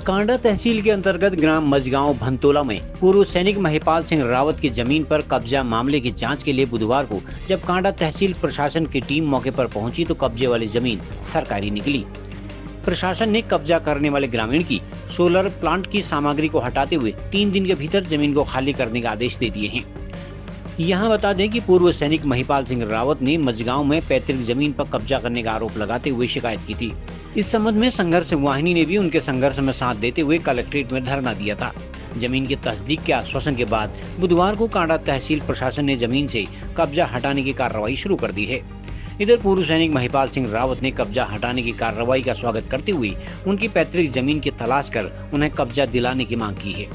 कांडा तहसील के अंतर्गत ग्राम मजगांव भंतोला में पूर्व सैनिक महिपाल सिंह रावत की जमीन पर कब्जा मामले की जांच के लिए बुधवार को जब कांडा तहसील प्रशासन की टीम मौके पर पहुंची तो कब्जे वाली जमीन सरकारी निकली। प्रशासन ने कब्जा करने वाले ग्रामीण की सोलर प्लांट की सामग्री को हटाते हुए 3 दिन के भीतर जमीन को खाली करने का आदेश दे दिए हैं। यहाँ बता दें कि पूर्व सैनिक महिपाल सिंह रावत ने मजगांव में पैतृक जमीन पर कब्जा करने का आरोप लगाते हुए शिकायत की थी। इस संबंध में संघर्ष वाहिनी ने भी उनके संघर्ष में साथ देते हुए कलेक्ट्रेट में धरना दिया था। जमीन की तस्दीक के आश्वासन के बाद बुधवार को कांडा तहसील प्रशासन ने जमीन से कब्जा हटाने की कार्रवाई शुरू कर दी है। इधर पूर्व सैनिक महिपाल सिंह रावत ने कब्जा हटाने की कार्रवाई का स्वागत करते हुए उनकी पैतृक जमीन की तलाश कर उन्हें कब्जा दिलाने की मांग की है।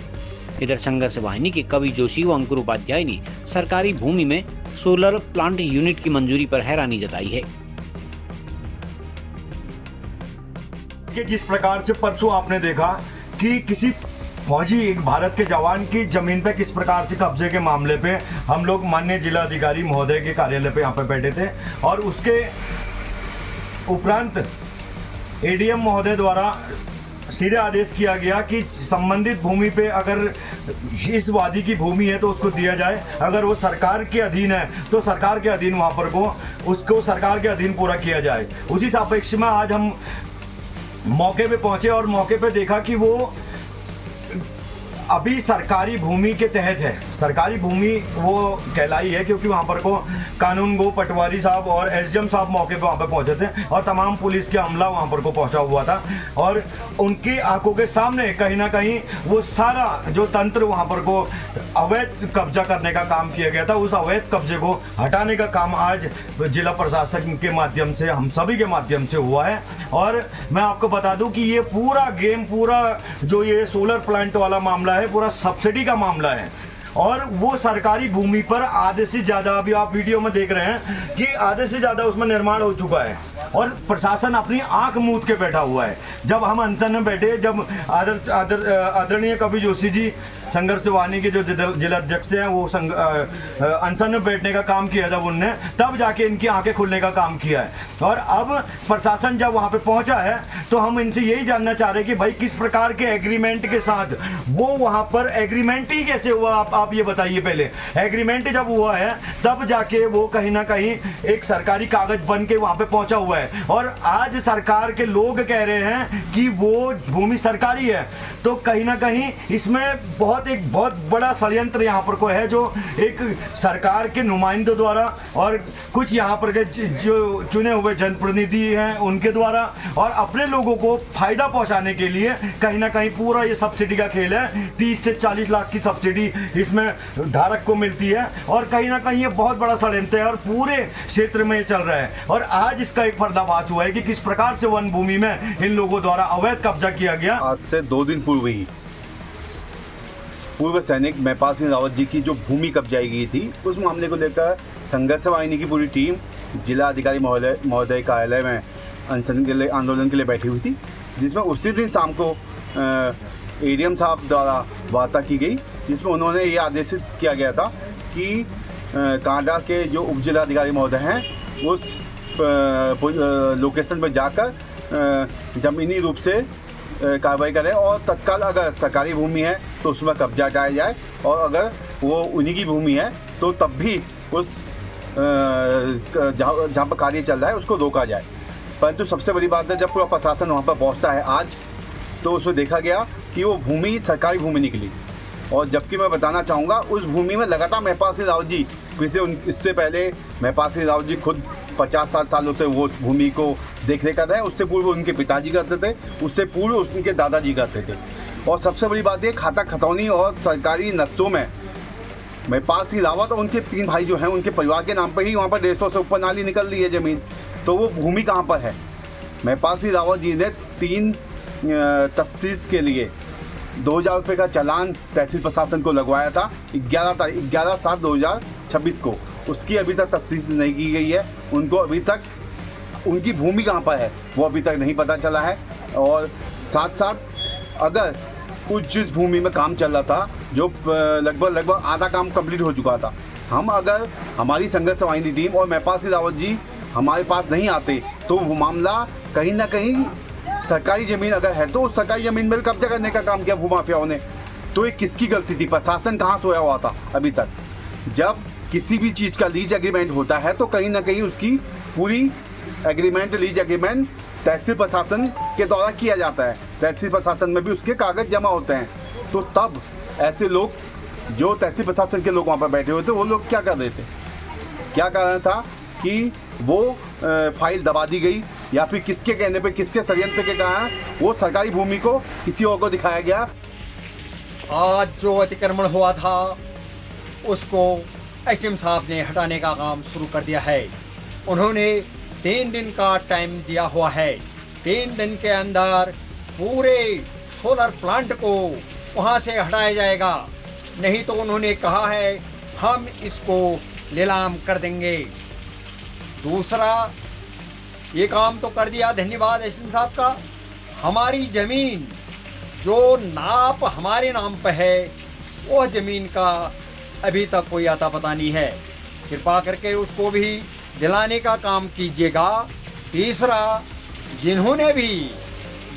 इधर संघर्ष वाहिनी के कवि जोशी व अंकुर उपाध्याय ने सरकारी भूमि में सोलर प्लांट यूनिट की मंजूरी पर हैरानी जताई है कि जिस प्रकार से परसों आपने देखा कि किसी फौजी एक भारत के जवान की जमीन पे किस प्रकार से कब्जे के मामले पे हम लोग माननीय जिला अधिकारी महोदय के कार्यालय पे यहाँ पे बैठे थे और उसके उपरांत एडीएम महोदय द्वारा सीधे आदेश किया गया कि संबंधित भूमि पे अगर इस वादी की भूमि है तो उसको दिया जाए, अगर वो सरकार के अधीन है तो सरकार के अधीन वहाँ पर को उसको सरकार के अधीन पूरा किया जाए। उसी सापेक्ष में आज हम मौके पे पहुंचे और मौके पे देखा कि वो अभी सरकारी भूमि के तहत है। सरकारी भूमि वो कहलाई है क्योंकि वहाँ पर को कानून गो पटवारी साहब और एसडीएम साहब मौके पे वहाँ पे पहुँचे थे और तमाम पुलिस के अमला वहाँ पर को पहुँचा हुआ था और उनकी आंखों के सामने कहीं ना कहीं वो सारा जो तंत्र वहाँ पर को अवैध कब्जा करने का काम किया गया था, उस अवैध कब्जे को हटाने का काम आज जिला प्रशासन के माध्यम से हम सभी के माध्यम से हुआ है। और मैं आपको बता दूं कि ये पूरा गेम पूरा जो ये सोलर प्लांट वाला मामला है पूरा सब्सिडी का मामला है और वो सरकारी भूमि पर आधे से ज़्यादा, अभी आप वीडियो में देख रहे हैं कि आधे से ज़्यादा उसमें निर्माण हो चुका है और प्रशासन अपनी आंख मूंद के बैठा हुआ है। जब हम अनशन में बैठे, जब आदरणीय कवि जोशी जी संघर्ष वाहिनी के जो जिला अध्यक्ष हैं वो अनशन में बैठने का काम किया जब उनने, तब जाके इनकी आंखें खुलने का काम किया है। और अब प्रशासन जब वहाँ पे पहुँचा है तो हम इनसे यही जानना चाह रहे हैं कि भाई किस प्रकार के एग्रीमेंट के साथ वो वहाँ पर एग्रीमेंट ही कैसे हुआ, आप ये बताइए। पहले एग्रीमेंट जब हुआ है तब जाके वो कहीं ना कहीं एक सरकारी कागज बन के वहाँ पे पहुँचा हुआ है और आज सरकार के लोग कह रहे हैं कि वो भूमि सरकारी है। तो कहीं ना कहीं इसमें एक बहुत बड़ा षड्यंत्र यहाँ पर को है जो एक सरकार के नुमाइंदों द्वारा और कुछ यहाँ पर के जो चुने हुए जनप्रतिनिधि हैं उनके द्वारा और अपने लोगों को फायदा पहुँचाने के लिए कहीं ना कहीं पूरा ये सब्सिडी का खेल है। 30 से 40 लाख की सब्सिडी इसमें धारक को मिलती है और कहीं ना कहीं ये बहुत बड़ा षड्यंत्र है और पूरे क्षेत्र में ये चल रहा है। और आज इसका एक पर्दाफाश हुआ है कि किस प्रकार से वन भूमि में इन लोगों द्वारा अवैध कब्जा किया गया। आज से 2 दिन पूर्व ही पूर्व सैनिक महिपाल सिंह रावत जी की जो भूमि कब्जाई गई थी उस मामले को लेकर संघर्ष वाहिनी की पूरी टीम जिला अधिकारी महोदय कार्यालय में अनशन के लिए आंदोलन के लिए बैठी हुई थी, जिसमें उसी दिन शाम को एडीएम साहब द्वारा वार्ता की गई, जिसमें उन्होंने ये आदेशित किया गया था कि कांडा के जो उप जिलाधिकारी महोदय हैं उस लोकेशन पर जाकर ज़मीनी रूप से कार्रवाई करें और तत्काल अगर सरकारी भूमि है तो उसमें कब्जा हटाया जाए और अगर वो उन्हीं की भूमि है तो तब भी उस जहाँ पर कार्य चल रहा है उसको रोका जाए। परंतु सबसे बड़ी बात है जब पूरा प्रशासन वहाँ पर पहुँचता है आज तो उसमें देखा गया कि वो भूमि सरकारी भूमि निकली और जबकि मैं बताना चाहूँगा उस भूमि में लगातार महिपाल सिंह रावत जी इससे पहले महिपाल सिंह रावत जी खुद 50-60 सालों से वो भूमि को देख कर रहे हैं। उससे पूर्व उनके पिताजी करते थे, उससे पूर्व उनके दादाजी करते थे। और सबसे बड़ी बात ये खाता खतौनी और सरकारी नक्शों में महिपाल सिंह रावत और उनके 3 भाई जो हैं उनके परिवार के नाम पर ही वहाँ पर 150 से ऊपर नाली निकल रही है ज़मीन। तो वो भूमि कहाँ पर है? महिपाल सिंह रावत जी ने 3 तफ्तीश के लिए 2000 रुपये का चालान तहसील प्रशासन को लगवाया था 11/7/2026 को। उसकी अभी तक तफ्तीश नहीं की गई है। उनको अभी तक उनकी भूमि कहाँ पर है वो अभी तक नहीं पता चला है। और साथ साथ अगर उस जिस भूमि में काम चल रहा था जो लगभग आधा काम कंप्लीट हो चुका था, हम अगर हमारी संघर्ष वाहिनी टीम और महिपाल सिंह रावत जी हमारे पास नहीं आते तो वो मामला कहीं ना कहीं सरकारी ज़मीन अगर है तो उस सरकारी ज़मीन में भी कब्जा करने का काम किया भूमाफियाओं ने। तो ये किसकी गलती थी? प्रशासन कहाँ सोया हुआ था अभी तक? जब किसी भी चीज़ का लीज एग्रीमेंट होता है तो कहीं ना कहीं उसकी पूरी एग्रीमेंट, लीज एग्रीमेंट तहसील प्रशासन के द्वारा किया जाता है। तहसील प्रशासन में भी उसके कागज़ जमा होते हैं। तो तब ऐसे लोग, जो तहसील प्रशासन के लोग वहाँ पर बैठे हुए थे, वो लोग क्या कर रहे थे? क्या कारण था कि वो फाइल दबा दी गई, या फिर किसके कहने पे, किसके षड्यंत्र के कारण वो सरकारी भूमि को किसी और को दिखाया गया? आज जो अतिक्रमण हुआ था उसको एसडीएम साहब ने हटाने का काम शुरू कर दिया है। उन्होंने 3 दिन का टाइम दिया हुआ है। 3 दिन के अंदर पूरे सोलर प्लांट को वहाँ से हटाया जाएगा, नहीं तो उन्होंने कहा है हम इसको नीलाम कर देंगे। दूसरा, ये काम तो कर दिया, धन्यवाद एसडीएम साहब का। हमारी ज़मीन जो नाप हमारे नाम पर है, वो ज़मीन का अभी तक कोई आता पता नहीं है। कृपा करके उसको भी दिलाने का काम कीजिएगा। तीसरा, जिन्होंने भी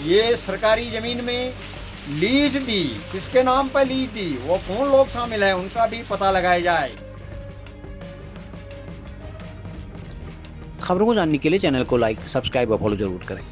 ये सरकारी ज़मीन में लीज दी, किसके नाम पर लीज दी, वो कौन लोग शामिल हैं, उनका भी पता लगाया जाए। खबरों को जानने के लिए चैनल को लाइक, सब्सक्राइब और फॉलो जरूर करें।